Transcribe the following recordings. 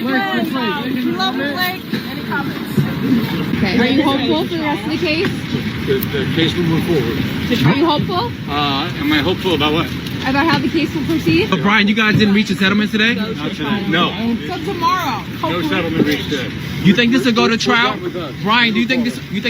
Love Blake. Any comments? Okay. Are you hopeful for the rest of the case? The case will move forward. Are you hopeful? Am I hopeful about what? About how the case will proceed? But Brian, you guys didn't reach a settlement today? Not today. No. So tomorrow. No settlement reached today. You think this will go to trial? We're done. Brian, do you think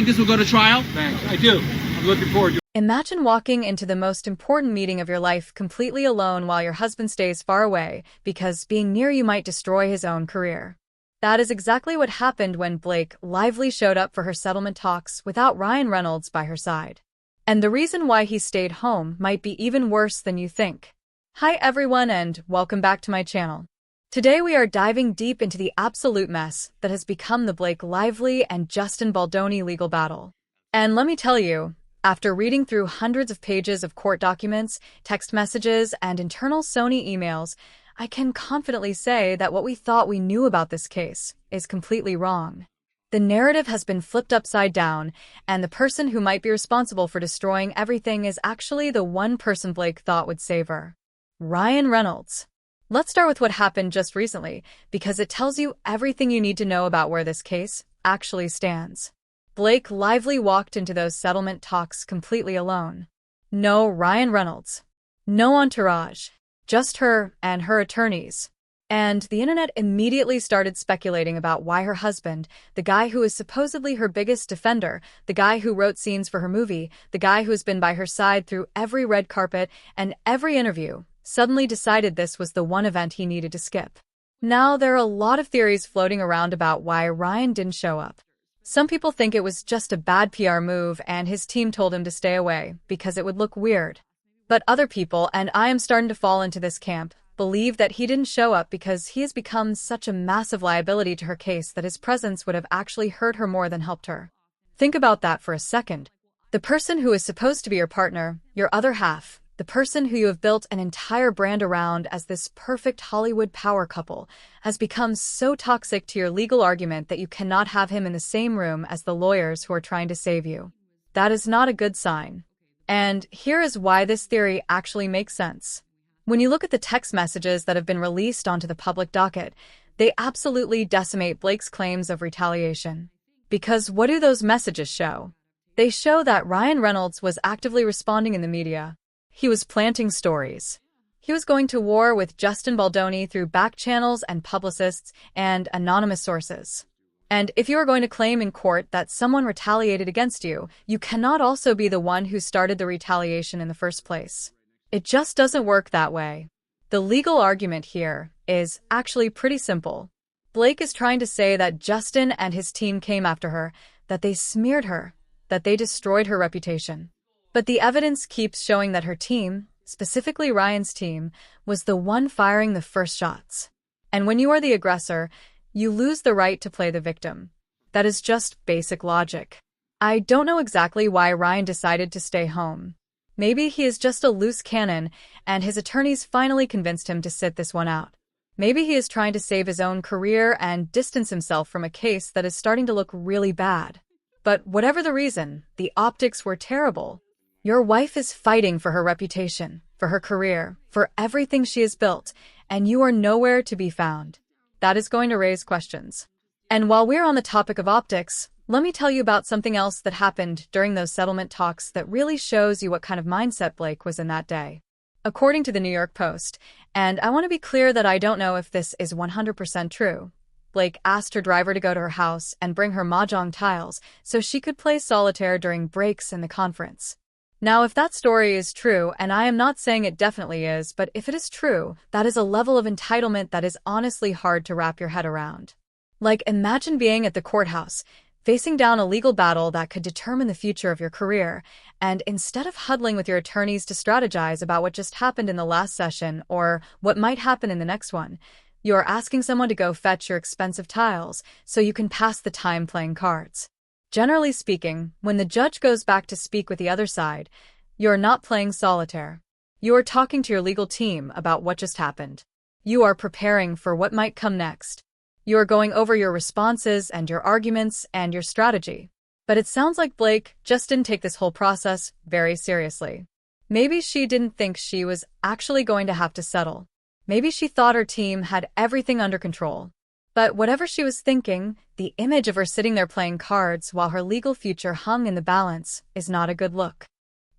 this will go to trial? Thanks. I do. I'm looking forward to it. Imagine walking into the most important meeting of your life completely alone while your husband stays far away because being near you might destroy his own career. That is exactly what happened when Blake Lively showed up for her settlement talks without Ryan Reynolds by her side. And the reason why he stayed home might be even worse than you think. Hi everyone and welcome back to my channel. Today we are diving deep into the absolute mess that has become the Blake Lively and Justin Baldoni legal battle. And let me tell you, after reading through hundreds of pages of court documents, text messages, and internal Sony emails, I can confidently say that what we thought we knew about this case is completely wrong. The narrative has been flipped upside down, and the person who might be responsible for destroying everything is actually the one person Blake thought would save her. Ryan Reynolds. Let's start with what happened just recently, because it tells you everything you need to know about where this case actually stands. Blake Lively walked into those settlement talks completely alone. No Ryan Reynolds. No entourage. Just her and her attorneys. And the internet immediately started speculating about why her husband, the guy who is supposedly her biggest defender, the guy who wrote scenes for her movie, the guy who's been by her side through every red carpet and every interview, suddenly decided this was the one event he needed to skip. Now, there are a lot of theories floating around about why Ryan didn't show up. Some people think it was just a bad PR move and his team told him to stay away because it would look weird. But other people, and I am starting to fall into this camp, believe that he didn't show up because he has become such a massive liability to her case that his presence would have actually hurt her more than helped her. Think about that for a second. The person who is supposed to be your partner, your other half, the person who you have built an entire brand around as this perfect Hollywood power couple, has become so toxic to your legal argument that you cannot have him in the same room as the lawyers who are trying to save you. That is not a good sign. And here is why this theory actually makes sense. When you look at the text messages that have been released onto the public docket, they absolutely decimate Blake's claims of retaliation. Because what do those messages show? They show that Ryan Reynolds was actively responding in the media. He was planting stories. He was going to war with Justin Baldoni through back channels and publicists and anonymous sources. And if you are going to claim in court that someone retaliated against you, you cannot also be the one who started the retaliation in the first place. It just doesn't work that way. The legal argument here is actually pretty simple. Blake is trying to say that Justin and his team came after her, that they smeared her, that they destroyed her reputation. But the evidence keeps showing that her team, specifically Ryan's team, was the one firing the first shots. And when you are the aggressor, you lose the right to play the victim. That is just basic logic. I don't know exactly why Ryan decided to stay home. Maybe he is just a loose cannon, and his attorneys finally convinced him to sit this one out. Maybe he is trying to save his own career and distance himself from a case that is starting to look really bad. But whatever the reason, the optics were terrible. Your wife is fighting for her reputation, for her career, for everything she has built, and you are nowhere to be found. That is going to raise questions. And while we're on the topic of optics, let me tell you about something else that happened during those settlement talks that really shows you what kind of mindset Blake was in that day. According to the New York Post, and I want to be clear that I don't know if this is 100% true, Blake asked her driver to go to her house and bring her mahjong tiles so she could play solitaire during breaks in the conference. Now, if that story is true, and I am not saying it definitely is, but if it is true, that is a level of entitlement that is honestly hard to wrap your head around. Like, imagine being at the courthouse, facing down a legal battle that could determine the future of your career, and instead of huddling with your attorneys to strategize about what just happened in the last session or what might happen in the next one, you are asking someone to go fetch your expensive tiles so you can pass the time playing cards. Generally speaking, when the judge goes back to speak with the other side, you're not playing solitaire. You are talking to your legal team about what just happened. You are preparing for what might come next. You are going over your responses and your arguments and your strategy. But it sounds like Blake just didn't take this whole process very seriously. Maybe she didn't think she was actually going to have to settle. Maybe she thought her team had everything under control. But whatever she was thinking, the image of her sitting there playing cards while her legal future hung in the balance is not a good look.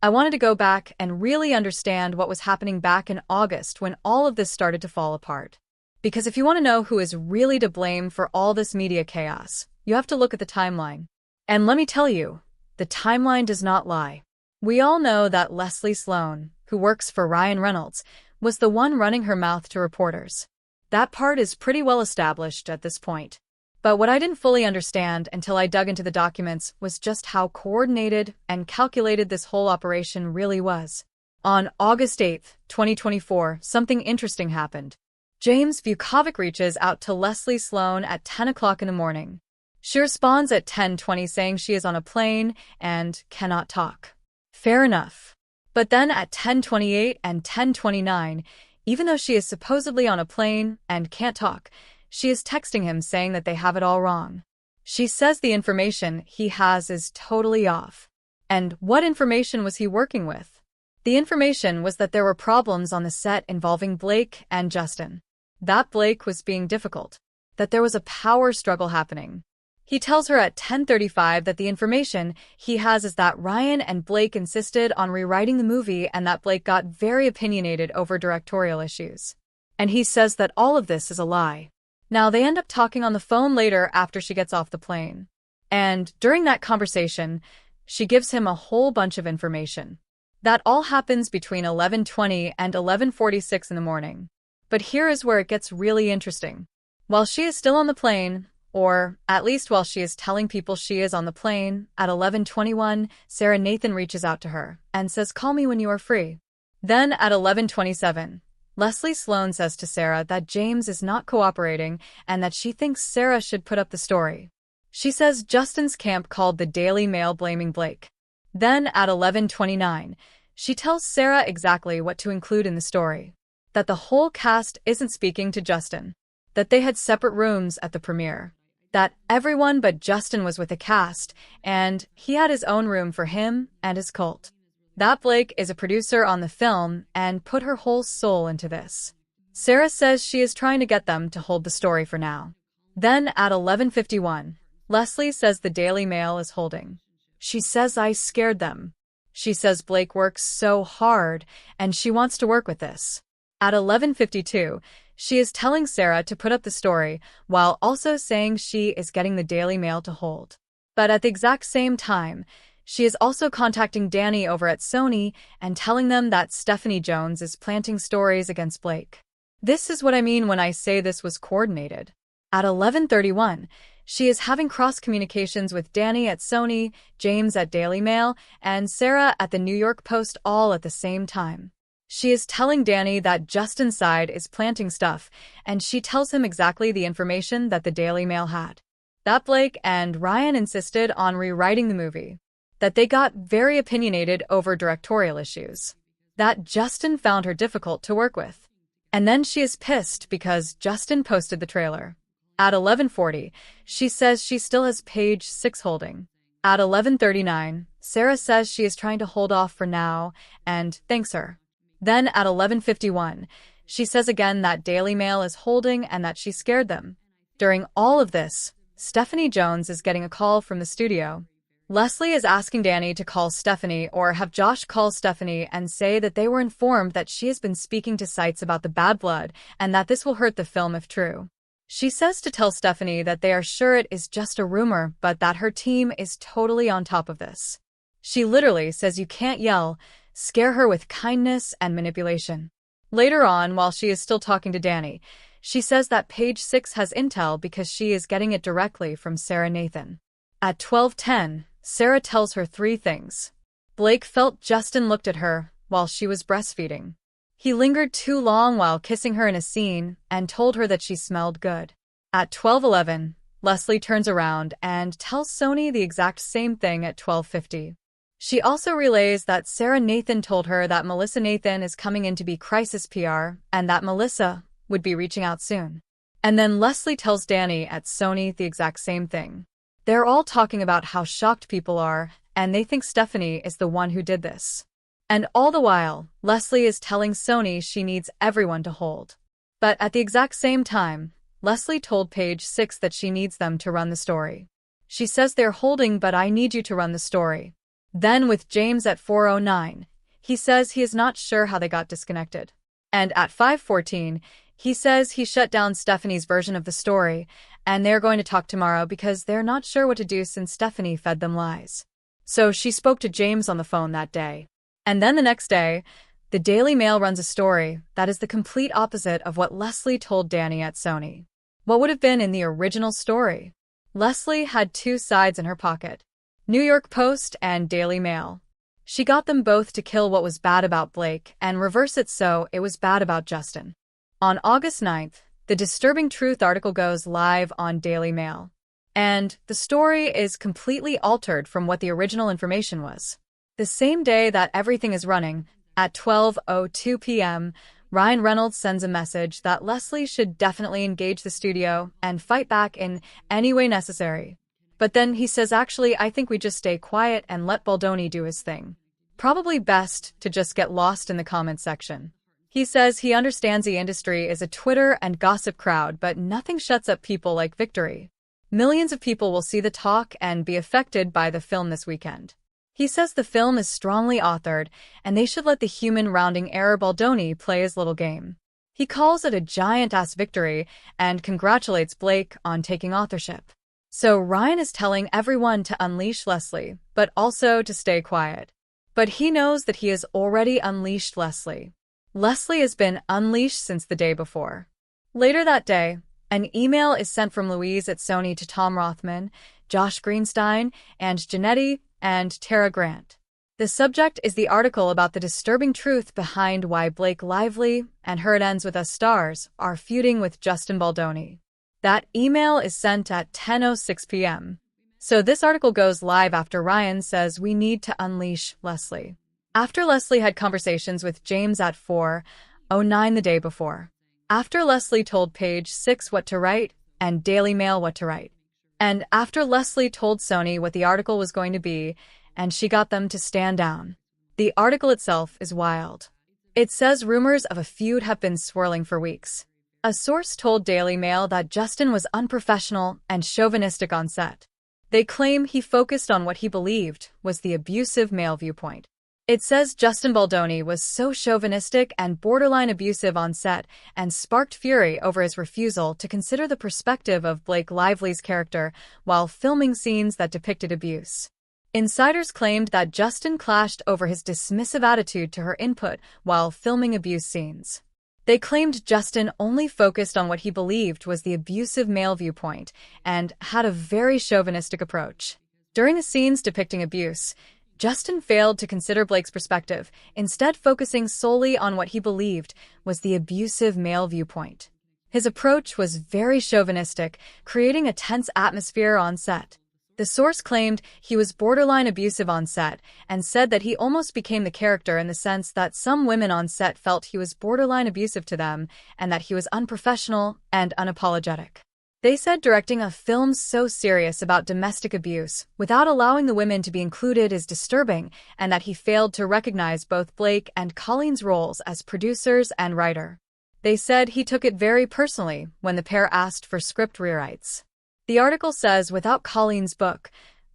I wanted to go back and really understand what was happening back in August when all of this started to fall apart. Because if you want to know who is really to blame for all this media chaos, you have to look at the timeline. And let me tell you, the timeline does not lie. We all know that Leslie Sloan, who works for Ryan Reynolds, was the one running her mouth to reporters. That part is pretty well established at this point. But what I didn't fully understand until I dug into the documents was just how coordinated and calculated this whole operation really was. On August 8, 2024, something interesting happened. James Vukovic reaches out to Leslie Sloan at 10 o'clock in the morning. She responds at 10:20 saying she is on a plane and cannot talk. Fair enough. But then at 10:28 and 10:29, even though she is supposedly on a plane and can't talk, she is texting him saying that they have it all wrong. She says the information he has is totally off. And what information was he working with? The information was that there were problems on the set involving Blake and Justin. That Blake was being difficult. That there was a power struggle happening. He tells her at 10:35 that the information he has is that Ryan and Blake insisted on rewriting the movie and that Blake got very opinionated over directorial issues. And he says that all of this is a lie. Now, they end up talking on the phone later after she gets off the plane. And during that conversation, she gives him a whole bunch of information. That all happens between 11:20 and 11:46 in the morning. But here is where it gets really interesting. While she is still on the plane, or at least while she is telling people she is on the plane, at 11:21, Sarah Nathan reaches out to her and says, "Call me when you are free." Then at 11:27, Leslie Sloan says to Sarah that James is not cooperating and that she thinks Sarah should put up the story. She says Justin's camp called the Daily Mail blaming Blake. Then at 11:29, she tells Sarah exactly what to include in the story. That the whole cast isn't speaking to Justin. That they had separate rooms at the premiere. That everyone but Justin was with the cast, and he had his own room for him and his cult. That Blake is a producer on the film and put her whole soul into this. Sarah says she is trying to get them to hold the story for now. Then at 11:51, Leslie says the Daily Mail is holding. She says I scared them. She says Blake works so hard and she wants to work with this. At 11:52, she is telling Sarah to put up the story while also saying she is getting the Daily Mail to hold. But at the exact same time, she is also contacting Danny over at Sony and telling them that Stephanie Jones is planting stories against Blake. This is what I mean when I say this was coordinated. At 11:31, she is having cross-communications with Danny at Sony, James at Daily Mail, and Sarah at the New York Post all at the same time. She is telling Danny that Justin's side is planting stuff, and she tells him exactly the information that the Daily Mail had. That Blake and Ryan insisted on rewriting the movie. That they got very opinionated over directorial issues. That Justin found her difficult to work with. And then she is pissed because Justin posted the trailer. At 11:40, she says she still has page 6 holding. At 11:39, Sarah says she is trying to hold off for now and thanks her. Then at 11:51, she says again that Daily Mail is holding and that she scared them. During all of this, Stephanie Jones is getting a call from the studio. Leslie is asking Danny to call Stephanie or have Josh call Stephanie and say that they were informed that she has been speaking to sites about the bad blood and that this will hurt the film if true. She says to tell Stephanie that they are sure it is just a rumor, but that her team is totally on top of this. She literally says you can't yell, scare her with kindness and manipulation. Later on, while she is still talking to Danny, she says that page 6 has intel because she is getting it directly from Sarah Nathan. At 12:10, Sarah tells her 3 things. Blake felt Justin looked at her while she was breastfeeding. He lingered too long while kissing her in a scene and told her that she smelled good. At 12:11, Leslie turns around and tells Sony the exact same thing at 12:50. She also relays that Sarah Nathan told her that Melissa Nathan is coming in to be crisis PR and that Melissa would be reaching out soon. And then Leslie tells Danny at Sony the exact same thing. They're all talking about how shocked people are, and they think Stephanie is the one who did this. And all the while, Leslie is telling Sony she needs everyone to hold. But at the exact same time, Leslie told Page 6 that she needs them to run the story. She says they're holding, but I need you to run the story. Then with James at 4:09, he says he is not sure how they got disconnected. And at 5:14, he says he shut down Stephanie's version of the story, and they're going to talk tomorrow because they're not sure what to do since Stephanie fed them lies. So she spoke to James on the phone that day. And then the next day, the Daily Mail runs a story that is the complete opposite of what Leslie told Danny at Sony. What would have been in the original story? Leslie had two sides in her pocket: New York Post and Daily Mail. She got them both to kill what was bad about Blake and reverse it so it was bad about Justin. On August 9th, the Disturbing Truth article goes live on Daily Mail. And the story is completely altered from what the original information was. The same day that everything is running, at 12:02 p.m., Ryan Reynolds sends a message that Leslie should definitely engage the studio and fight back in any way necessary. But then he says, actually, I think we just stay quiet and let Baldoni do his thing. Probably best to just get lost in the comments section. He says he understands the industry is a Twitter and gossip crowd, but nothing shuts up people like victory. Millions of people will see the talk and be affected by the film this weekend. He says the film is strongly authored, and they should let the human rounding error Baldoni play his little game. He calls it a giant-ass victory and congratulates Blake on taking authorship. So Ryan is telling everyone to unleash Leslie, but also to stay quiet. But he knows that he has already unleashed Leslie. Leslie has been unleashed since the day before. Later that day, an email is sent from Louise at Sony to Tom Rothman, Josh Greenstein, and Janetti, and Tara Grant. The subject is the article about the disturbing truth behind why Blake Lively and Her It Ends With Us stars are feuding with Justin Baldoni. That email is sent at 10:06 p.m. So this article goes live after Ryan says we need to unleash Leslie. After Leslie had conversations with James at 4:09 the day before. After Leslie told Page 6 what to write and Daily Mail what to write. And after Leslie told Sony what the article was going to be, and she got them to stand down. The article itself is wild. It says rumors of a feud have been swirling for weeks. A source told Daily Mail that Justin was unprofessional and chauvinistic on set. They claim he focused on what he believed was the abusive male viewpoint. It says Justin Baldoni was so chauvinistic and borderline abusive on set and sparked fury over his refusal to consider the perspective of Blake Lively's character while filming scenes that depicted abuse. Insiders claimed that Justin clashed over his dismissive attitude to her input while filming abuse scenes. They claimed Justin only focused on what he believed was the abusive male viewpoint and had a very chauvinistic approach. During the scenes depicting abuse, Justin failed to consider Blake's perspective, instead focusing solely on what he believed was the abusive male viewpoint. His approach was very chauvinistic, creating a tense atmosphere on set. The source claimed he was borderline abusive on set and said that he almost became the character in the sense that some women on set felt he was borderline abusive to them and that he was unprofessional and unapologetic. They said directing a film so serious about domestic abuse without allowing the women to be included is disturbing and that he failed to recognize both Blake and Colleen's roles as producers and writer. They said he took it very personally when the pair asked for script rewrites. The article says without Colleen's book,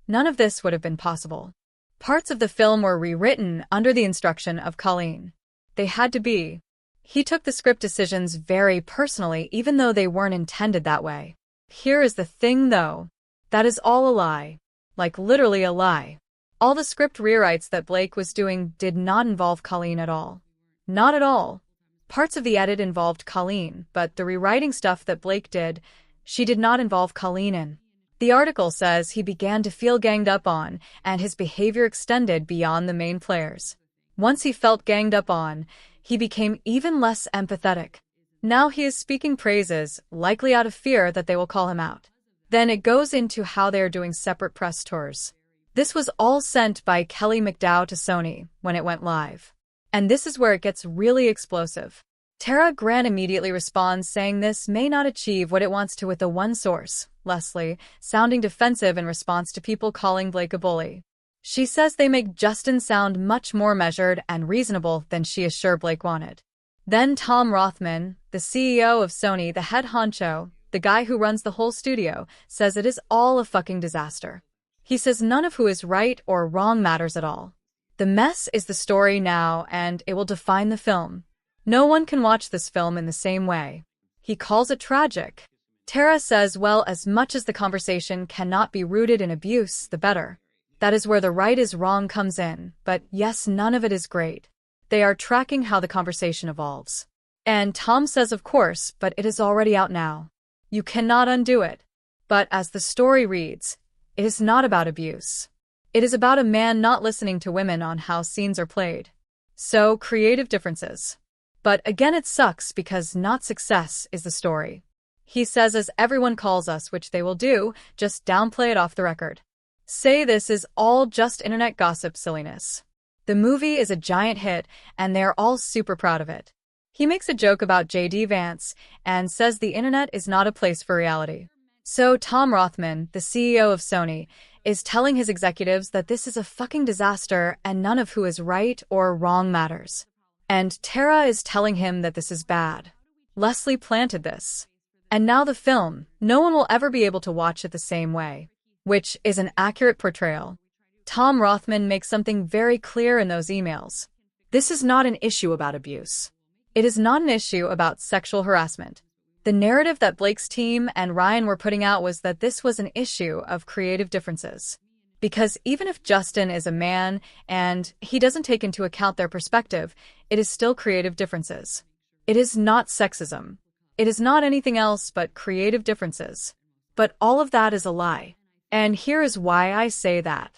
none of this would have been possible. Parts of the film were rewritten under the instruction of Colleen. They had to be. He took the script decisions very personally even though they weren't intended that way. Here is the thing though. That is all a lie. Like literally a lie. All the script rewrites that Blake was doing did not involve Colleen at all. Not at all. Parts of the edit involved Colleen, but the rewriting stuff that Blake did, she did not involve Colleen in. The article says he began to feel ganged up on, and his behavior extended beyond the main players. Once he felt ganged up on, he became even less empathetic. Now he is speaking praises, likely out of fear that they will call him out. Then it goes into how they are doing separate press tours. This was all sent by Kelly McDowell to Sony when it went live. And this is where it gets really explosive. Tara Grant immediately responds saying this may not achieve what it wants to with the one source, Leslie, sounding defensive in response to people calling Blake a bully. She says they make Justin sound much more measured and reasonable than she is sure Blake wanted. Then Tom Rothman, the CEO of Sony, the head honcho, the guy who runs the whole studio, says it is all a fucking disaster. He says none of who is right or wrong matters at all. The mess is the story now, and it will define the film. No one can watch this film in the same way. He calls it tragic. Tara says, well, as much as the conversation cannot be rooted in abuse, the better. That is where the right is wrong comes in, but yes, none of it is great. They are tracking how the conversation evolves. And Tom says, of course, but it is already out now. You cannot undo it. But as the story reads, it is not about abuse. It is about a man not listening to women on how scenes are played. So, creative differences. But again, it sucks because not success is the story. He says, as everyone calls us, which they will do, just downplay it off the record. Say this is all just internet gossip silliness. The movie is a giant hit, and they're all super proud of it. He makes a joke about J.D. Vance and says the internet is not a place for reality. So Tom Rothman, the CEO of Sony, is telling his executives that this is a fucking disaster and none of who is right or wrong matters. And Tara is telling him that this is bad. Leslie planted this. And now the film, no one will ever be able to watch it the same way. Which is an accurate portrayal. Tom Rothman makes something very clear in those emails. This is not an issue about abuse. It is not an issue about sexual harassment. The narrative that Blake's team and Ryan were putting out was that this was an issue of creative differences. Because even if Justin is a man and he doesn't take into account their perspective, it is still creative differences. It is not sexism. It is not anything else but creative differences. But all of that is a lie. And here is why I say that.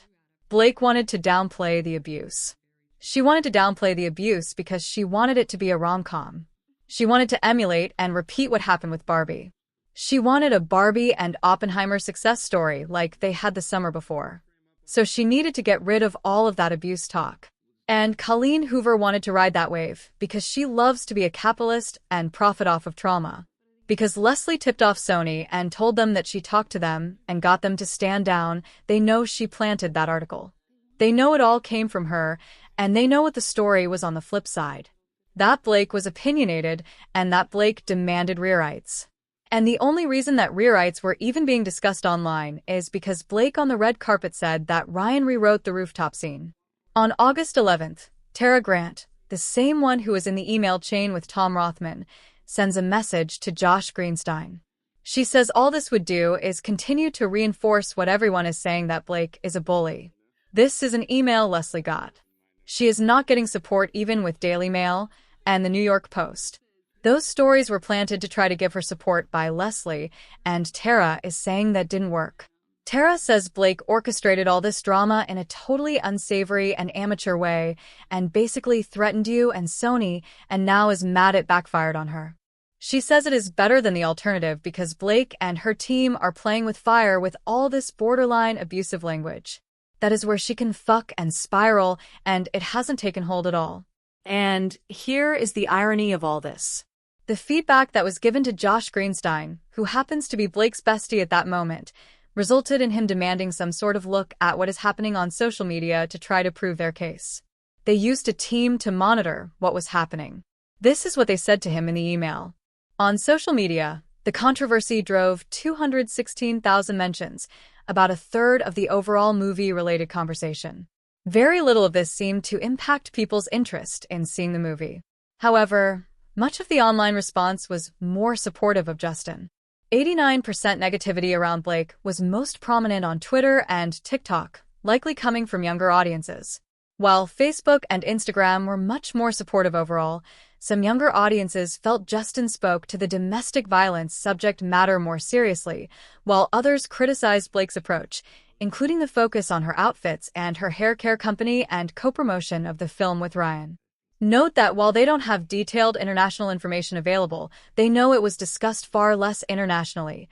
Blake wanted to downplay the abuse. She wanted to downplay the abuse because she wanted it to be a rom-com. She wanted to emulate and repeat what happened with Barbie. She wanted a Barbie and Oppenheimer success story like they had the summer before. So she needed to get rid of all of that abuse talk. And Colleen Hoover wanted to ride that wave because she loves to be a capitalist and profit off of trauma. Because Leslie tipped off Sony and told them that she talked to them and got them to stand down, they know she planted that article. They know it all came from her, and they know what the story was on the flip side. That Blake was opinionated, and that Blake demanded rewrites. And the only reason that rewrites were even being discussed online is because Blake on the red carpet said that Ryan rewrote the rooftop scene. On August 11th, Tara Grant, the same one who was in the email chain with Tom Rothman, sends a message to Josh Greenstein. She says all this would do is continue to reinforce what everyone is saying, that Blake is a bully. This is an email Leslie got. She is not getting support even with Daily Mail and the New York Post. Those stories were planted to try to give her support by Leslie, and Tara is saying that didn't work. Tara says Blake orchestrated all this drama in a totally unsavory and amateur way and basically threatened you and Sony, and now is mad it backfired on her. She says it is better than the alternative because Blake and her team are playing with fire with all this borderline abusive language. That is where she can fuck and spiral, and it hasn't taken hold at all. And here is the irony of all this. The feedback that was given to Josh Greenstein, who happens to be Blake's bestie at that moment, resulted in him demanding some sort of look at what is happening on social media to try to prove their case. They used a team to monitor what was happening. This is what they said to him in the email. On social media, the controversy drove 216,000 mentions, about a third of the overall movie-related conversation. Very little of this seemed to impact people's interest in seeing the movie. However, much of the online response was more supportive of Justin. 89% negativity around Blake was most prominent on Twitter and TikTok, likely coming from younger audiences. While Facebook and Instagram were much more supportive overall, some younger audiences felt Justin spoke to the domestic violence subject matter more seriously, while others criticized Blake's approach, including the focus on her outfits and her hair care company and co-promotion of the film with Ryan. Note that while they don't have detailed international information available, they know it was discussed far less internationally.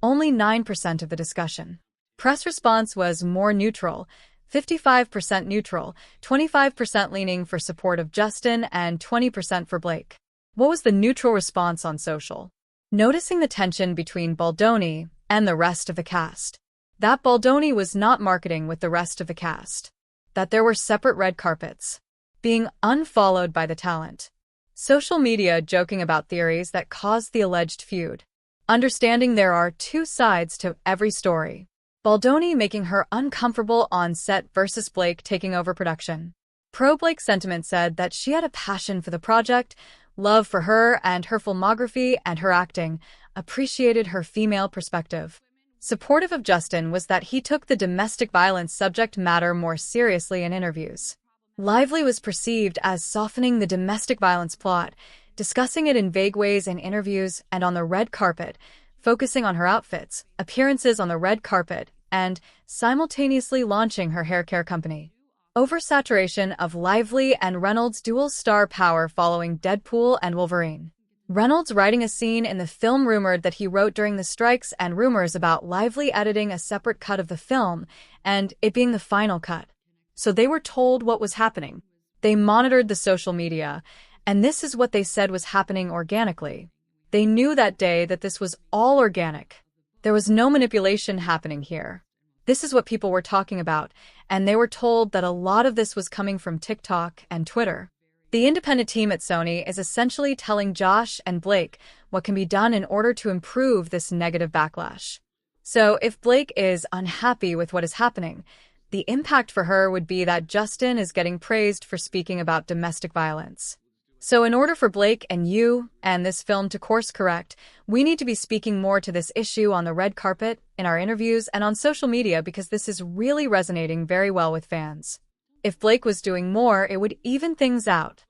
Only 9% of the discussion. Press response was more neutral, 55% neutral, 25% leaning for support of Justin, and 20% for Blake. What was the neutral response on social? Noticing the tension between Baldoni and the rest of the cast. That Baldoni was not marketing with the rest of the cast. That there were separate red carpets. Being unfollowed by the talent. Social media joking about theories that caused the alleged feud. Understanding there are two sides to every story. Baldoni making her uncomfortable on set versus Blake taking over production. Pro-Blake sentiment said that she had a passion for the project, love for her and her filmography and her acting, appreciated her female perspective. Supportive of Justin was that he took the domestic violence subject matter more seriously in interviews. Lively was perceived as softening the domestic violence plot, discussing it in vague ways in interviews and on the red carpet, focusing on her outfits, appearances on the red carpet, and simultaneously launching her hair care company. Oversaturation of Lively and Reynolds' dual star power following Deadpool and Wolverine. Reynolds writing a scene in the film rumored that he wrote during the strikes and rumors about Lively editing a separate cut of the film and it being the final cut. So they were told what was happening. They monitored the social media, and this is what they said was happening organically. They knew that day that this was all organic. There was no manipulation happening here. This is what people were talking about, and they were told that a lot of this was coming from TikTok and Twitter. The independent team at Sony is essentially telling Josh and Blake what can be done in order to improve this negative backlash. So if Blake is unhappy with what is happening, the impact for her would be that Justin is getting praised for speaking about domestic violence. So in order for Blake and you and this film to course correct, we need to be speaking more to this issue on the red carpet, in our interviews, and on social media because this is really resonating very well with fans. If Blake was doing more, it would even things out.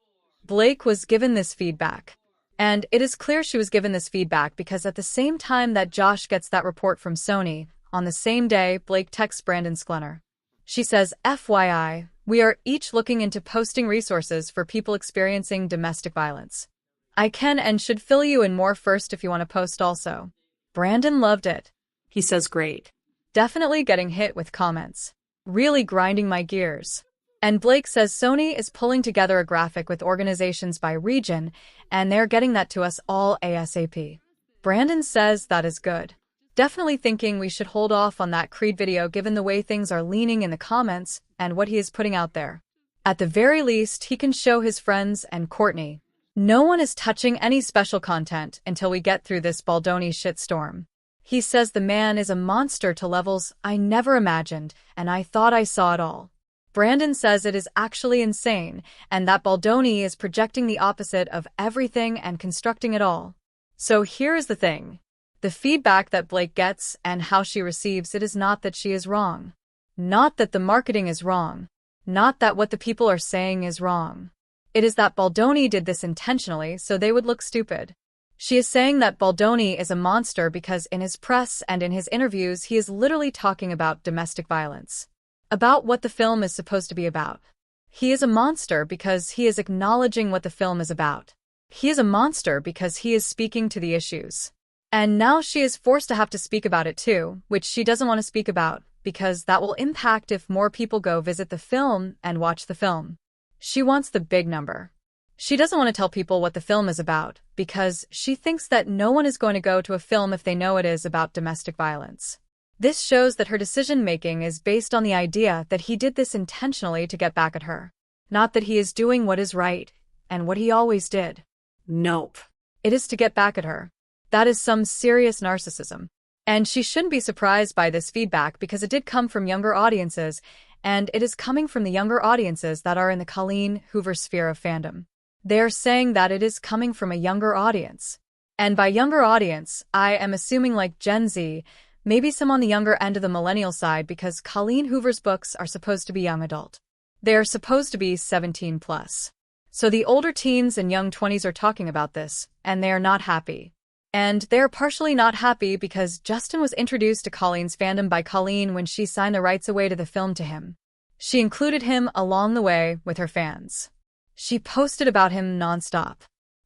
Blake was given this feedback. And it is clear she was given this feedback because at the same time that Josh gets that report from Sony, on the same day, Blake texts Brandon Sklenar. She says, FYI, we are each looking into posting resources for people experiencing domestic violence. I can and should fill you in more first if you want to post also. Brandon loved it. He says great. Definitely getting hit with comments. Really grinding my gears. And Blake says Sony is pulling together a graphic with organizations by region, and they're getting that to us all ASAP. Brandon says that is good. Definitely thinking we should hold off on that Creed video given the way things are leaning in the comments and what he is putting out there. At the very least, he can show his friends and Courtney. No one is touching any special content until we get through this Baldoni shitstorm. He says the man is a monster to levels I never imagined, and I thought I saw it all. Brandon says it is actually insane, and that Baldoni is projecting the opposite of everything and constructing it all. So here is the thing. The feedback that Blake gets and how she receives it is not that she is wrong. Not that the marketing is wrong. Not that what the people are saying is wrong. It is that Baldoni did this intentionally so they would look stupid. She is saying that Baldoni is a monster because in his press and in his interviews he is literally talking about domestic violence. About what the film is supposed to be about. He is a monster because he is acknowledging what the film is about. He is a monster because he is speaking to the issues. And now she is forced to have to speak about it too, which she doesn't want to speak about, because that will impact if more people go visit the film and watch the film. She wants the big number. She doesn't want to tell people what the film is about, because she thinks that no one is going to go to a film if they know it is about domestic violence. This shows that her decision-making is based on the idea that he did this intentionally to get back at her. Not that he is doing what is right, and what he always did. Nope. It is to get back at her. That is some serious narcissism. And she shouldn't be surprised by this feedback because it did come from younger audiences, and it is coming from the younger audiences that are in the Colleen Hoover sphere of fandom. They are saying that it is coming from a younger audience. And by younger audience, I am assuming like Gen Z, maybe some on the younger end of the millennial side because Colleen Hoover's books are supposed to be young adult. They are supposed to be 17 plus. So the older teens and young 20s are talking about this, and they are not happy. And they're partially not happy because Justin was introduced to Colleen's fandom by Colleen when she signed the rights away to the film to him. She included him along the way with her fans. She posted about him nonstop.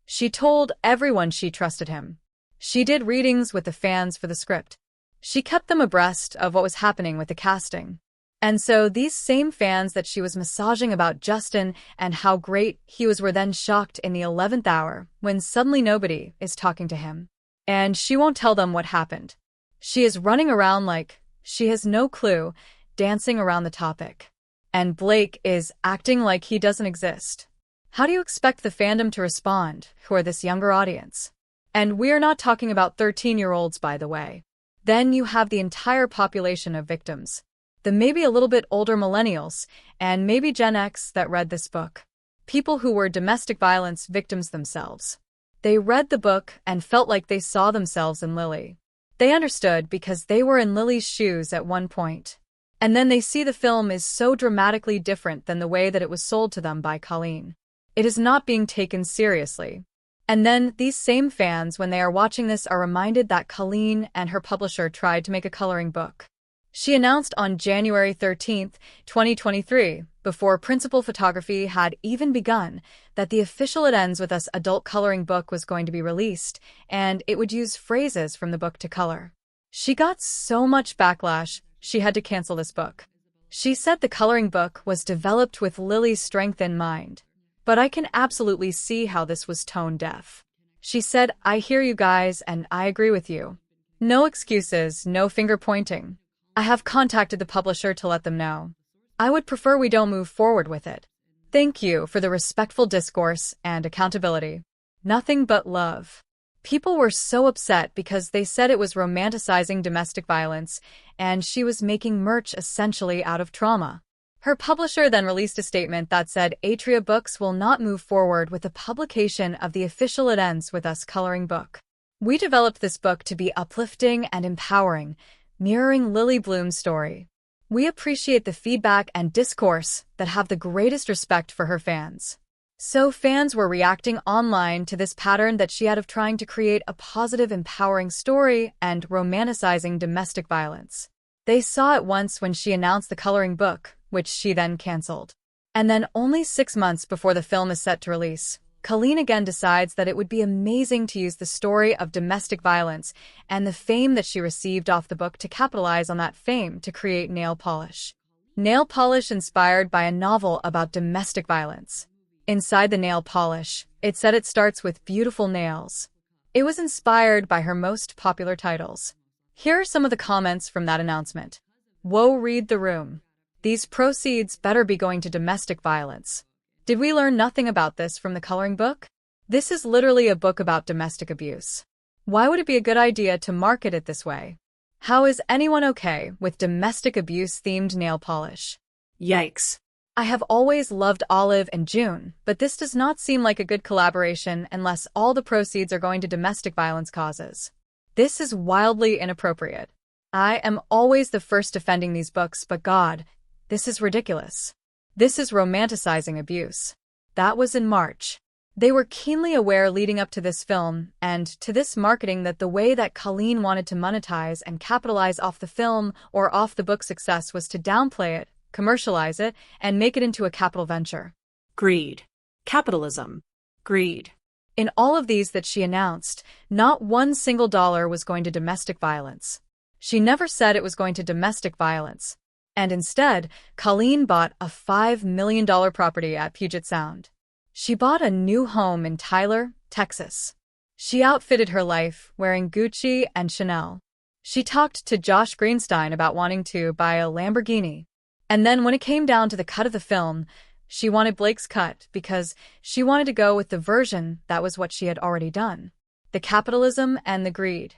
She told everyone she trusted him. She did readings with the fans for the script. She kept them abreast of what was happening with the casting. And so these same fans that she was massaging about Justin and how great he was were then shocked in the 11th hour when suddenly nobody is talking to him. And she won't tell them what happened. She is running around like she has no clue, dancing around the topic. And Blake is acting like he doesn't exist. How do you expect the fandom to respond, who are this younger audience? And we're not talking about 13-year-olds, by the way. Then you have the entire population of victims, the maybe a little bit older millennials, and maybe Gen X that read this book. People who were domestic violence victims themselves. They read the book and felt like they saw themselves in Lily. They understood because they were in Lily's shoes at one point. And then they see the film is so dramatically different than the way that it was sold to them by Colleen. It is not being taken seriously. And then these same fans, when they are watching this, are reminded that Colleen and her publisher tried to make a coloring book. She announced on January 13, 2023, before principal photography had even begun, that the official It Ends With Us adult coloring book was going to be released, and it would use phrases from the book to color. She got so much backlash, she had to cancel this book. She said the coloring book was developed with Lily's strength in mind. But I can absolutely see how this was tone deaf. She said, "I hear you guys and I agree with you. No excuses, no finger pointing. I have contacted the publisher to let them know. I would prefer we don't move forward with it. Thank you for the respectful discourse and accountability. Nothing but love." People were so upset because they said it was romanticizing domestic violence, and she was making merch essentially out of trauma. Her publisher then released a statement that said Atria Books will not move forward with the publication of the official It Ends With Us coloring book. "We developed this book to be uplifting and empowering, mirroring Lily Bloom's story. We appreciate the feedback and discourse that have the greatest respect for her fans." So fans were reacting online to this pattern that she had of trying to create a positive, empowering story and romanticizing domestic violence. They saw it once when she announced the coloring book, which she then canceled. And then only 6 months before the film is set to release, Colleen again decides that it would be amazing to use the story of domestic violence and the fame that she received off the book to capitalize on that fame to create nail polish. Nail polish inspired by a novel about domestic violence. Inside the nail polish, it said it starts with beautiful nails. It was inspired by her most popular titles. Here are some of the comments from that announcement. "Whoa, read the room. These proceeds better be going to domestic violence. Did we learn nothing about this from the coloring book? This is literally a book about domestic abuse. Why would it be a good idea to market it this way? How is anyone okay with domestic abuse-themed nail polish?" Yikes. I have always loved Olive and June, but this does not seem like a good collaboration unless all the proceeds are going to domestic violence causes. This is wildly inappropriate. I am always the first defending these books, but God, this is ridiculous. This is romanticizing abuse. That was in March. They were keenly aware leading up to this film and to this marketing that the way that Colleen wanted to monetize and capitalize off the film or off the book's success was to downplay it, commercialize it, and make it into a capital venture. Greed. Capitalism. Greed. In all of these that she announced, not one single dollar was going to domestic violence. She never said it was going to domestic violence. And instead, Colleen bought a $5 million property at Puget Sound. She bought a new home in Tyler, Texas. She outfitted her life wearing Gucci and Chanel. She talked to Josh Greenstein about wanting to buy a Lamborghini. And then when it came down to the cut of the film, she wanted Blake's cut because she wanted to go with the version that was what she had already done. The capitalism and the greed.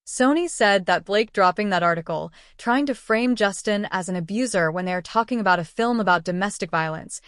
Sony said that Blake dropping that article, trying to frame Justin as an abuser when they are talking about a film about domestic violence,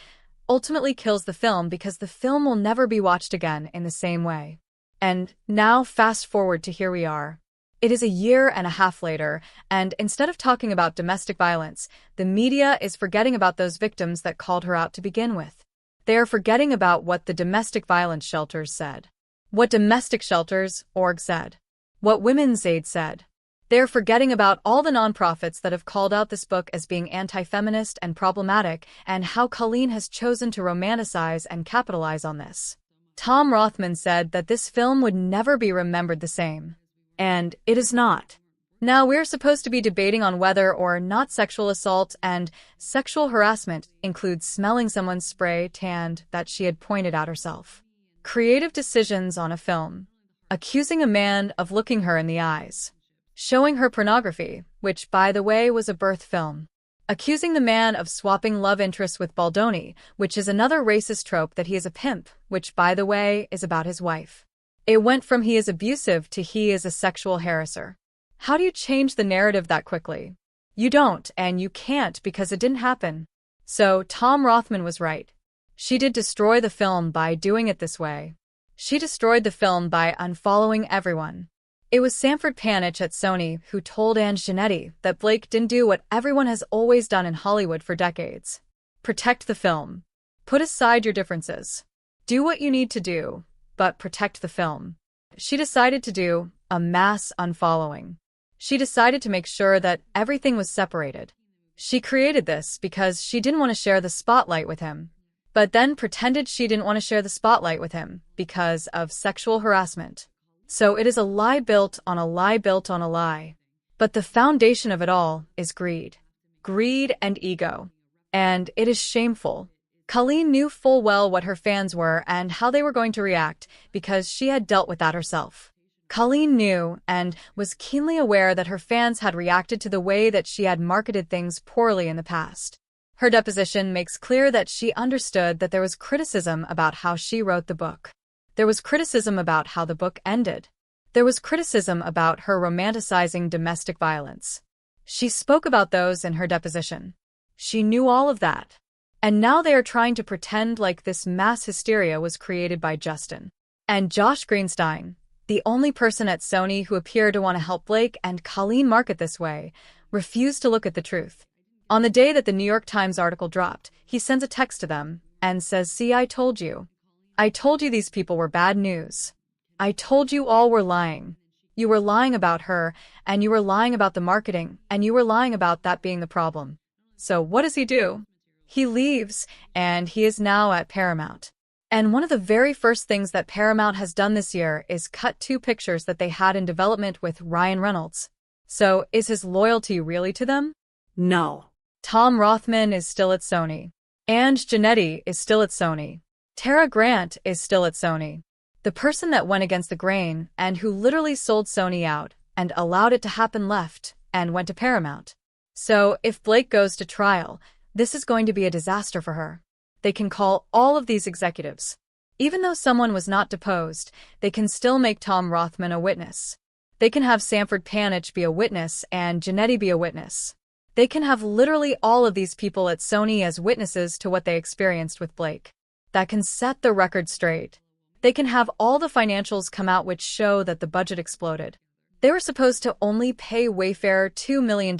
ultimately kills the film because the film will never be watched again in the same way. And now fast forward to here we are. It is a year and a half later, and instead of talking about domestic violence, the media is forgetting about those victims that called her out to begin with. They are forgetting about what the domestic violence shelters said. What domestic shelters org said. What Women's Aid said. They're forgetting about all the nonprofits that have called out this book as being anti-feminist and problematic, and how Colleen has chosen to romanticize and capitalize on this. Tom Rothman said that this film would never be remembered the same. And it is not. Now we're supposed to be debating on whether or not sexual assault and sexual harassment includes smelling someone's spray tanned that she had pointed out herself. Creative decisions on a film. Accusing a man of looking her in the eyes. Showing her pornography, which, by the way, was a birth film. Accusing the man of swapping love interests with Baldoni, which is another racist trope that he is a pimp, which, by the way, is about his wife. It went from he is abusive to he is a sexual harasser. How do you change the narrative that quickly? You don't, and you can't because it didn't happen. So Tom Rothman was right. She did destroy the film by doing it this way. She destroyed the film by unfollowing everyone. It was Sanford Panich at Sony who told Ange Janetti that Blake didn't do what everyone has always done in Hollywood for decades. Protect the film. Put aside your differences. Do what you need to do, but protect the film. She decided to do a mass unfollowing. She decided to make sure that everything was separated. She created this because she didn't want to share the spotlight with him, but then pretended she didn't want to share the spotlight with him because of sexual harassment. So it is a lie built on a lie built on a lie. But the foundation of it all is greed. Greed and ego. And it is shameful. Colleen knew full well what her fans were and how they were going to react because she had dealt with that herself. Colleen knew and was keenly aware that her fans had reacted to the way that she had marketed things poorly in the past. Her deposition makes clear that she understood that there was criticism about how she wrote the book. There was criticism about how the book ended. There was criticism about her romanticizing domestic violence. She spoke about those in her deposition. She knew all of that. And now they are trying to pretend like this mass hysteria was created by Justin and Josh Greenstein, the only person at Sony who appeared to want to help Blake and Colleen market this way, refused to look at the truth. On the day that the New York Times article dropped, he sends a text to them and says, "See, I told you. I told you these people were bad news. I told you all were lying. You were lying about her, and you were lying about the marketing, and you were lying about that being the problem." So what does he do? He leaves, and he is now at Paramount. And one of the very first things that Paramount has done this year is cut 2 pictures that they had in development with Ryan Reynolds. So is his loyalty really to them? No. Tom Rothman is still at Sony. Ange Janetti is still at Sony. Tara Grant is still at Sony. The person that went against the grain and who literally sold Sony out and allowed it to happen left and went to Paramount. So if Blake goes to trial, this is going to be a disaster for her. They can call all of these executives. Even though someone was not deposed, they can still make Tom Rothman a witness. They can have Sanford Panich be a witness and Janetti be a witness. They can have literally all of these people at Sony as witnesses to what they experienced with Blake. That can set the record straight. They can have all the financials come out which show that the budget exploded. They were supposed to only pay Wayfair $2 million,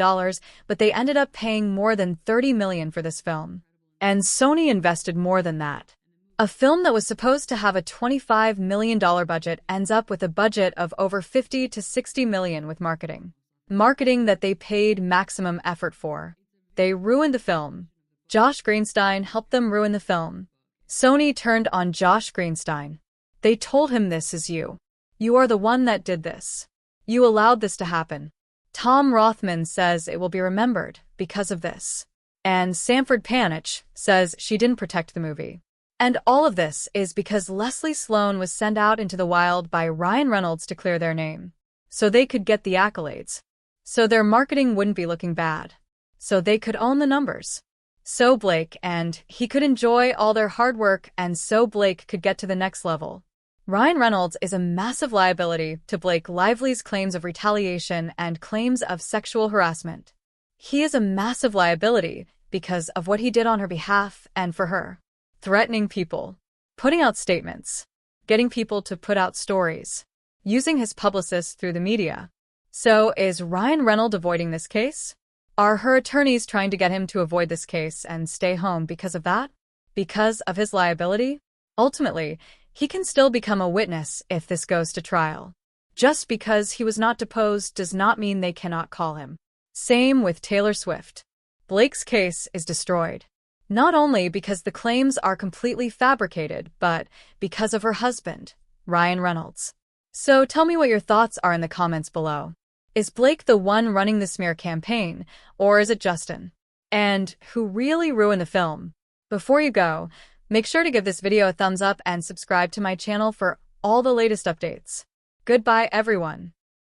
but they ended up paying more than $30 million for this film. And Sony invested more than that. A film that was supposed to have a $25 million budget ends up with a budget of over $50 to $60 million with marketing. Marketing that they paid maximum effort for. They ruined the film. Josh Greenstein helped them ruin the film. Sony turned on Josh Greenstein. They told him, "This is you. You are the one that did this. You allowed this to happen." Tom Rothman says it will be remembered because of this. And Sanford Panich says she didn't protect the movie. And all of this is because Leslie Sloan was sent out into the wild by Ryan Reynolds to clear their name. So they could get the accolades. So their marketing wouldn't be looking bad. So they could own the numbers. So Blake and he could enjoy all their hard work, and so Blake could get to the next level. Ryan Reynolds is a massive liability to Blake Lively's claims of retaliation and claims of sexual harassment. He is a massive liability because of what he did on her behalf and for her. Threatening people, putting out statements, getting people to put out stories, using his publicists through the media. So is Ryan Reynolds avoiding this case? Are her attorneys trying to get him to avoid this case and stay home because of that? Because of his liability? Ultimately, he can still become a witness if this goes to trial. Just because he was not deposed does not mean they cannot call him. Same with Taylor Swift. Blake's case is destroyed. Not only because the claims are completely fabricated, but because of her husband, Ryan Reynolds. So tell me what your thoughts are in the comments below. Is Blake the one running the smear campaign, or is it Justin? And who really ruined the film? Before you go, make sure to give this video a thumbs up and subscribe to my channel for all the latest updates. Goodbye, everyone.